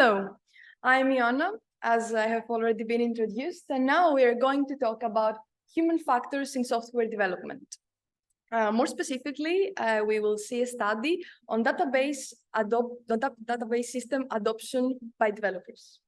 Hello, I'm Ioanna, as I have already been introduced, and now we are going to talk about human factors in software development. More specifically, we will see a study on database system adoption by developers.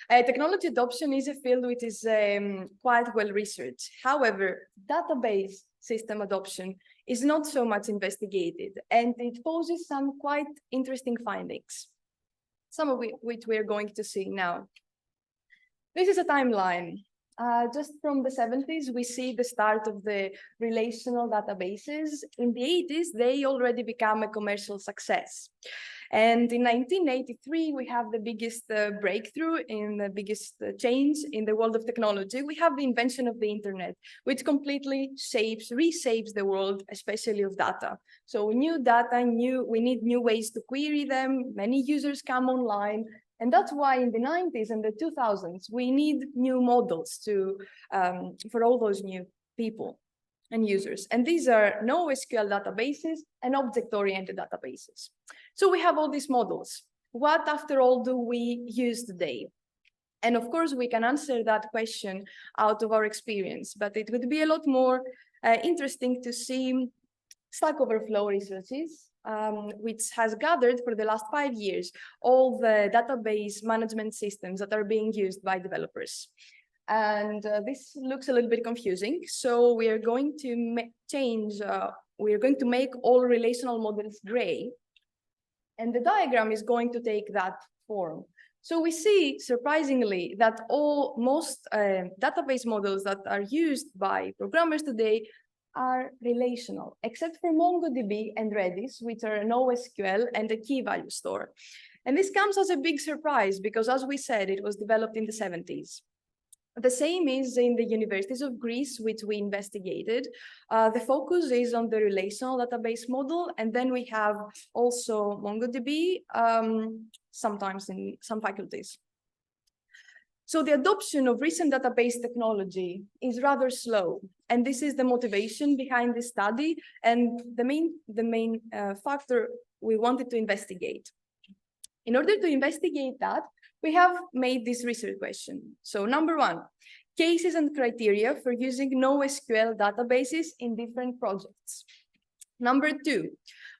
Technology adoption is a field which is quite well researched. However, database system adoption is not so much investigated, and it poses some quite interesting findings, some of which we are going to see now. This is a timeline. Just from the 70s, we see the start of the relational databases. In the 80s, they already become a commercial success. And in 1983, we have the biggest breakthrough in the biggest change in the world of technology. We have the invention of the internet, which completely reshapes the world, especially of data. So new data, we need new ways to query them. Many users come online. And that's why in the 90s and the 2000s, we need new models for all those new people and users. And these are NoSQL databases and object-oriented databases. So we have all these models. What, after all, do we use today? And of course, we can answer that question out of our experience, but it would be a lot more interesting to see Stack Overflow researches, which has gathered for the last 5 years all the database management systems that are being used by developers. And this looks a little bit confusing. So we are going to make all relational models gray. And the diagram is going to take that form. So we see, surprisingly, that most database models that are used by programmers today are relational, except for MongoDB and Redis, which are NoSQL and a key value store. And this comes as a big surprise because, as we said, it was developed in the 70s. The same is in the universities of Greece, which we investigated. The focus is on the relational database model, and then we have also MongoDB, sometimes in some faculties. So the adoption of recent database technology is rather slow, and this is the motivation behind this study and the main factor we wanted to investigate. In order to investigate that, we have made this research question. So number one, cases and criteria for using NoSQL databases in different projects. Number two,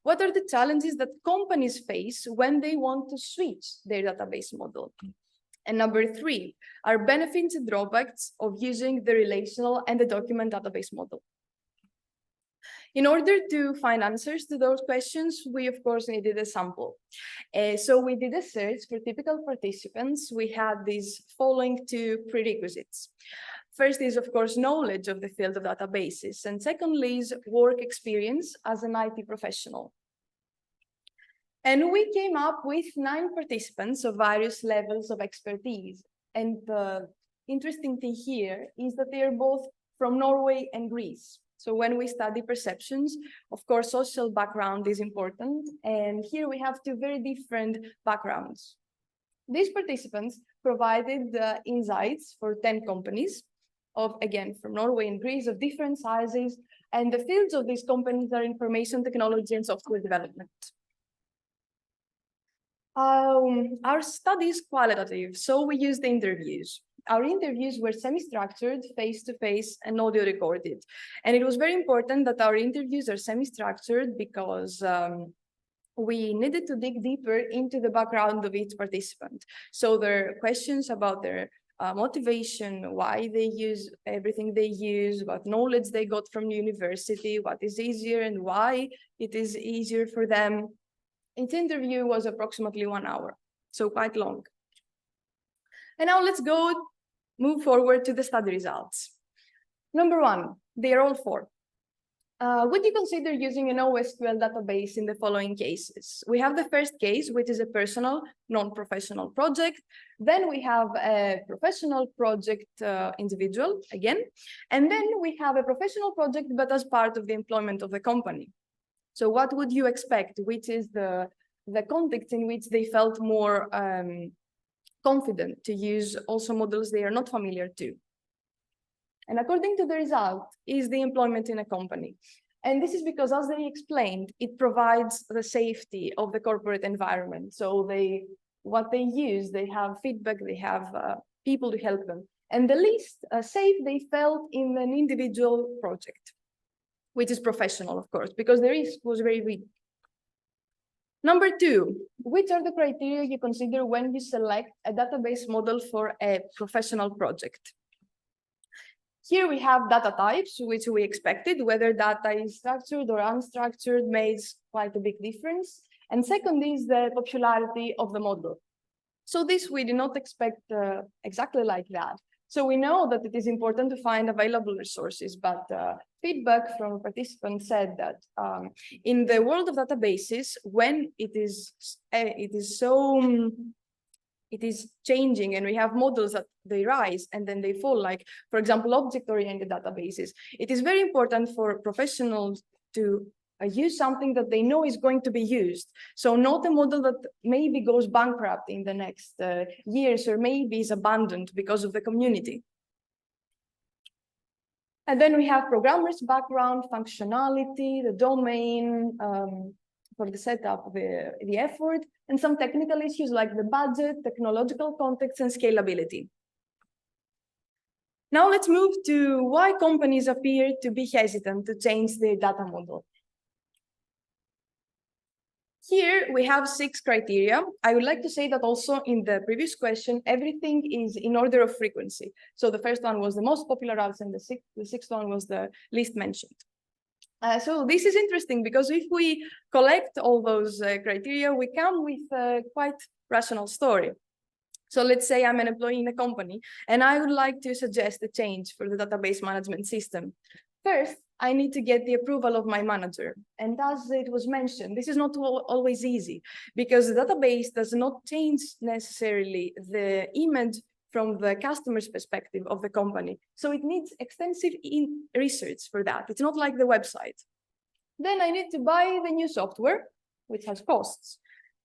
what are the challenges that companies face when they want to switch their database model? And number three, are benefits and drawbacks of using the relational and the document database model. In order to find answers to those questions, we, of course, needed a sample. So we did a search for typical participants. We had these following two prerequisites. First is, of course, knowledge of the field of databases. And secondly is work experience as an IT professional. And we came up with 9 participants of various levels of expertise. And the interesting thing here is that they are both from Norway and Greece. So when we study perceptions, of course, social background is important. And here we have 2 very different backgrounds. These participants provided the insights for 10 companies again, from Norway and Greece, of different sizes. And the fields of these companies are information technology and software development. Our study is qualitative, so we used interviews. Our interviews were semi-structured, face-to-face, and audio recorded. And it was very important that our interviews are semi-structured because we needed to dig deeper into the background of each participant. So there are questions about their motivation, why they use everything they use, what knowledge they got from university, what is easier and why it is easier for them. Each interview was approximately 1 hour, so quite long. And now let's move forward to the study results. Number 1, they are all 4. Would you consider using a NoSQL database in the following cases? We have the first case, which is a personal, non-professional project. Then we have a professional project individual, again. And then we have a professional project, but as part of the employment of the company. So what would you expect? Which is the context in which they felt more confident to use also models they are not familiar to. And according to the result is the employment in a company. And this is because, as they explained, it provides the safety of the corporate environment. So what they use, they have feedback, they have people to help them. And the least safe they felt in an individual project, which is professional, of course, because the risk was very big. Number two, which are the criteria you consider when you select a database model for a professional project? Here we have data types, which we expected, whether data is structured or unstructured makes quite a big difference. And second is the popularity of the model. So this we did not expect exactly like that. So we know that it is important to find available resources, but feedback from participants said that in the world of databases, when it is changing and we have models that they rise and then they fall, like, for example, object-oriented databases, it is very important for professionals to use something that they know is going to be used. So not a model that maybe goes bankrupt in the next years or maybe is abandoned because of the community. And then we have programmers' background, functionality, the domain, for the setup, the effort, and some technical issues like the budget, technological context, and scalability. Now let's move to why companies appear to be hesitant to change their data model. Here we have 6 criteria. I would like to say that also in the previous question, everything is in order of frequency. So the first one was the most popular answer, and the sixth one was the least mentioned. So this is interesting because if we collect all those criteria, we come with a quite rational story. So let's say I'm an employee in a company and I would like to suggest a change for the database management system. First, I need to get the approval of my manager. And as it was mentioned, this is not always easy because the database does not change necessarily the image from the customer's perspective of the company. So it needs extensive research for that. It's not like the website. Then I need to buy the new software, which has costs.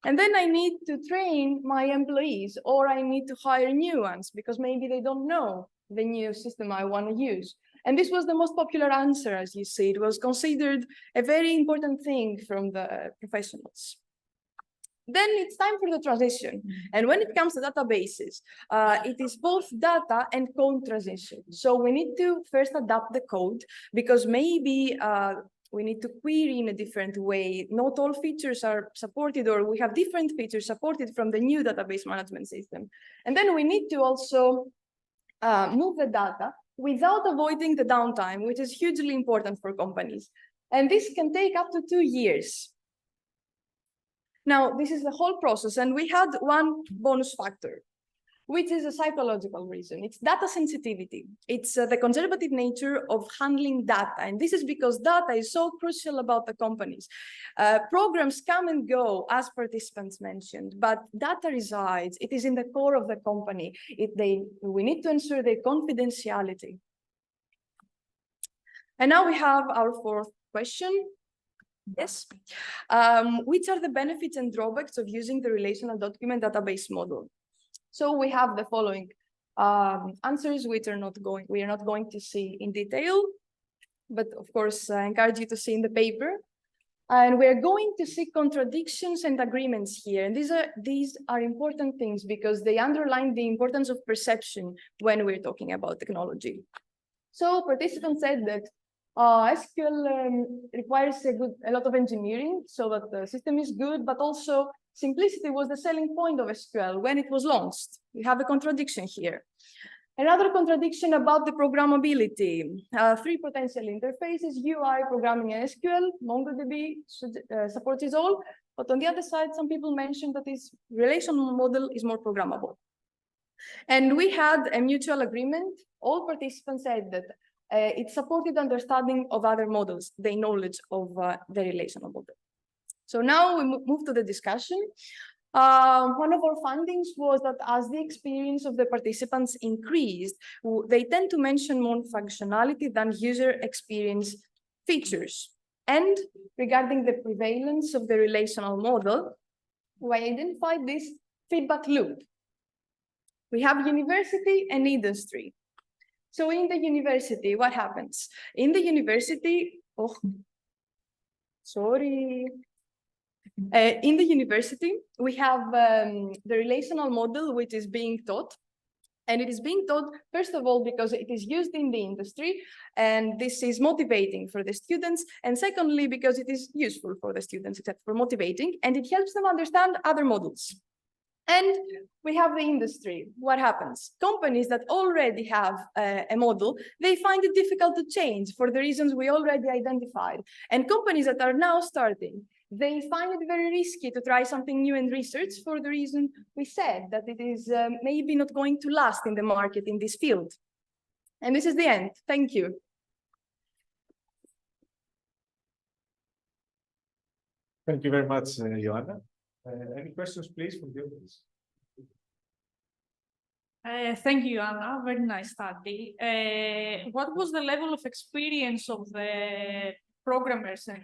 And then I need to train my employees, or I need to hire new ones because maybe they don't know the new system I want to use. And this was the most popular answer, as you see. It was considered a very important thing from the professionals. Then it's time for the transition. And when it comes to databases, it is both data and code transition. So we need to first adapt the code because maybe we need to query in a different way. Not all features are supported, or we have different features supported from the new database management system. And then we need to also move the data without avoiding the downtime, which is hugely important for companies. And this can take up to 2 years. Now, this is the whole process, and we had one bonus factor, which is a psychological reason. It's data sensitivity. It's the conservative nature of handling data. And this is because data is so crucial about the companies. Programs come and go, as participants mentioned, but data resides. It is in the core of the company. We need to ensure their confidentiality. And now we have our 4th question. Yes. Which are the benefits and drawbacks of using the relational document database model? So we have the following answers, which we are not going to see in detail, but of course, I encourage you to see in the paper. And we're going to see contradictions and agreements here. And these are important things because they underline the importance of perception when we're talking about technology. So participants said that SQL requires a lot of engineering so that the system is good, but also simplicity was the selling point of SQL when it was launched. We have a contradiction here. Another contradiction about the programmability. 3 potential interfaces, UI, programming, and SQL. MongoDB supports it all. But on the other side, some people mentioned that this relational model is more programmable. And we had a mutual agreement. All participants said that it supported understanding of other models, the knowledge of the relational model. So now we move to the discussion. One of our findings was that as the experience of the participants increased, they tend to mention more functionality than user experience features. And regarding the prevalence of the relational model, we identified this feedback loop. We have university and industry. So in the university, what happens? In the university, in the university, we have the relational model, which is being taught. And it is being taught, first of all, because it is used in the industry, and this is motivating for the students. And secondly, because it is useful for the students, except for motivating, and it helps them understand other models. And we have the industry. What happens? Companies that already have a model, they find it difficult to change for the reasons we already identified. And companies that are now starting, they find it very risky to try something new in research for the reason we said, that it is maybe not going to last in the market in this field. And this is the end. Thank you. Thank you very much, Ioanna. Any questions, please, from the audience? Thank you, Ioanna. Very nice study. What was the level of experience of the programmers and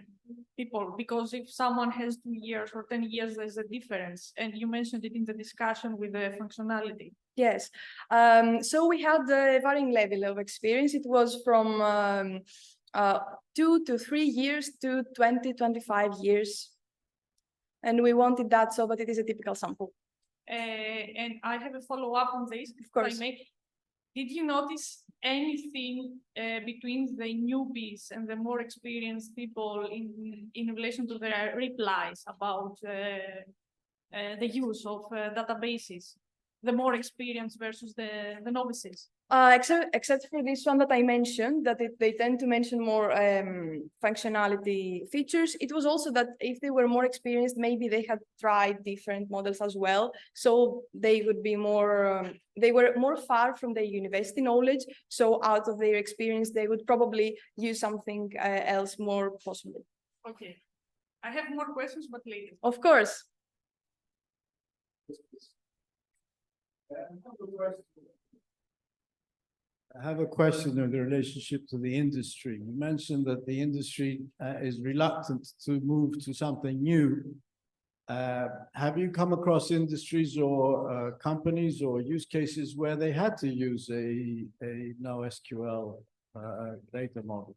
people? Because if someone has 2 years or 10 years, there's a difference. And you mentioned it in the discussion with the functionality. Yes. So we had a varying level of experience. It was from 2 to 3 years to 20, 25 years. And we wanted that so that it is a typical sample. And I have a follow-up on this. Of course. Did you notice anything between the newbies and the more experienced people in relation to their replies about the use of databases? The more experienced versus the novices? Except for this one that I mentioned, that they tend to mention more functionality features. It was also that if they were more experienced, maybe they had tried different models as well. So they would be more, they were more far from their university knowledge. So out of their experience, they would probably use something else more possibly. Okay. I have more questions, but later. Of course. I have a question in the relationship to the industry. You mentioned that the industry is reluctant to move to something new. Have you come across industries or companies or use cases where they had to use a NoSQL data model?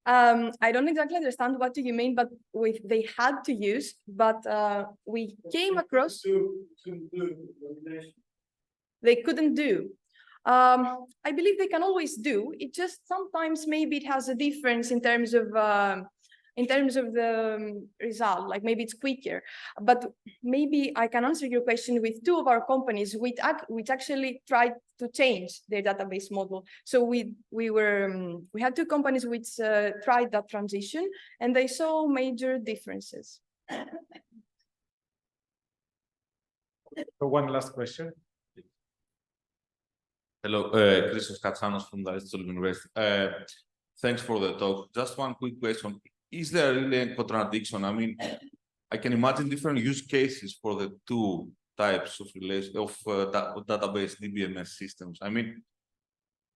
I don't exactly understand what do you mean, but they had to use, but we came across they couldn't do. I believe they can always do. It just sometimes maybe it has a difference in terms of the result, like maybe it's quicker. But maybe I can answer your question with 2 of our companies which actually tried to change their database model. So we had 2 companies which tried that transition, and they saw major differences. So one last question. Hello, Christos Katsanos from the Aristotle University. Thanks for the talk. Just one quick question. Is there really a contradiction? I mean, I can imagine different use cases for the 2 types of database DBMS systems. I mean,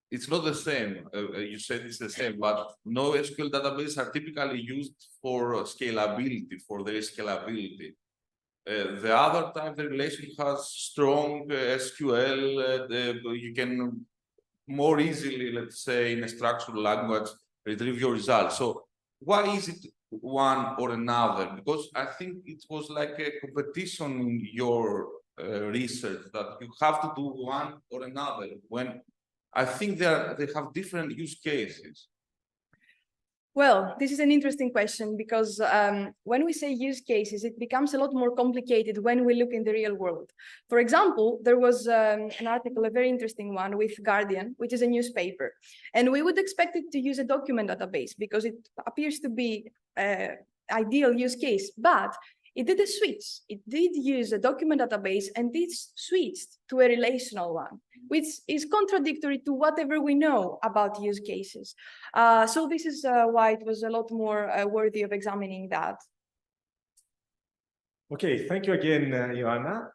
it's not the same. You said it's the same, but NoSQL databases are typically used for scalability, for their scalability. The other type, the relation has strong SQL. You can more easily, let's say, in a structured language, retrieve your results. So why is it one or another? Because I think it was like a competition in your research that you have to do one or another, when I think they have different use cases. Well, this is an interesting question because when we say use cases, it becomes a lot more complicated when we look in the real world. For example, there was an article, a very interesting one with Guardian, which is a newspaper. And we would expect it to use a document database because it appears to be an ideal use case, but it did a switch. It did use a document database and it switched to a relational one, which is contradictory to whatever we know about use cases. So this is why it was a lot more worthy of examining that. Okay, thank you again, Ioanna.